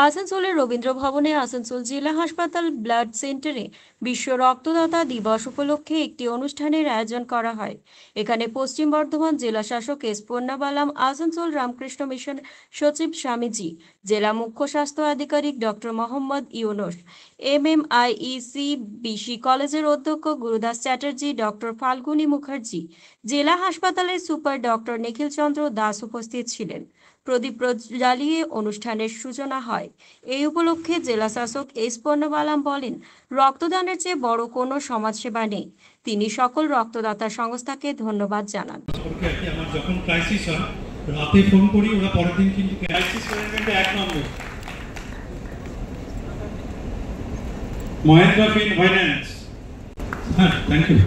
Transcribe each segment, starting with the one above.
আসানসোলের রবীন্দ্র ভবনে আসানসোল জেলা হাসপাতাল ব্লাড সেন্টারে বিশ্ব রক্তদাতা দিবস উপলক্ষে একটি অনুষ্ঠানের আয়োজন করা হয়। এখানে পশ্চিম বর্ধমান জেলা শাসক এস পূর্ণাবালাম, আসানসোল রামকৃষ্ণ মিশন সচিব স্বামীজি, জেলা মুখ্য স্বাস্থ্য আধিকারিক ডক্টর মোহাম্মদ ইউনুস, এমএমআইইসি বিসি কলেজের অধ্যক্ষ গুরুদাস চ্যাটার্জি, ডক্টর ফাল্গুনী মুখার্জি, জেলা হাসপাতালের সুপার ডক্টর নিখিল চন্দ্র দাস উপস্থিত ছিলেন। প্রদীপ জ্বালিয়ে অনুষ্ঠানের সূচনা হয়। এই উপলক্ষে জেলা শাসক এস পূর্ণবালাম বলেন, রক্তদানের চেয়ে বড় কোনো সমাজসেবা নেই। তিনি সকল রক্তদাতা সংস্থাকে ধন্যবাদ জানান। আমার যখন ক্রাইসিস হয় রাতে ফোন করি, ওরা পরের দিন কিন্তু ক্রাইসিস ম্যানেজমেন্টে 1 নম্বর। মহেন্দ্র ফাইন্যান্স, হ্যাঁ, থ্যাংক ইউ।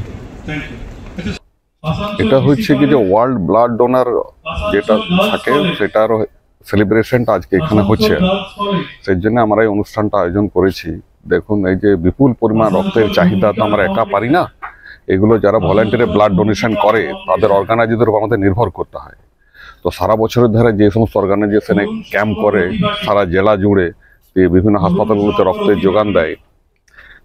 এটা হচ্ছে কি যে ওয়ার্ল্ড ব্লাড ডোনার যেটা থাকে সেটার সেলিব্রেশনটা আজকে এখানে হচ্ছে, সেই জন্য আমরা এই অনুষ্ঠানটা আয়োজন করেছি। দেখুন, এই যে বিপুল পরিমাণ রক্তের চাহিদা তো আমরা একা পারি না, এগুলো যারা ভলান্টিয়ারে ব্লাড ডোনেশন করে তাদের অর্গানাইজারদের উপর আমাদের নির্ভর করতে হয়। তো সারা বছরের ধরে যে সমস্ত অর্গানাইজেশনে ক্যাম্প করে সারা জেলা জুড়ে, বিভিন্ন হাসপাতালগুলোতে রক্তের যোগান দেয়,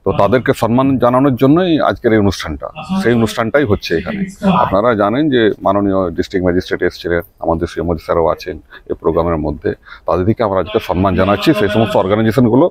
তো তাদেরকে সম্মান জানানোর জন্যই আজকের এই অনুষ্ঠানটা, সেই অনুষ্ঠানটাই হচ্ছে এখানে। আপনারা জানেন যে মাননীয় ডিস্ট্রিক্ট ম্যাজিস্ট্রেট এসেছিলেন, আমাদের শ্রীমতী স্যারও আছেন এই প্রোগ্রামের মধ্যে। তাদেরকে আমরা আজকে সম্মান জানাচ্ছি, সেই সমস্ত অর্গানাইজেশনগুলো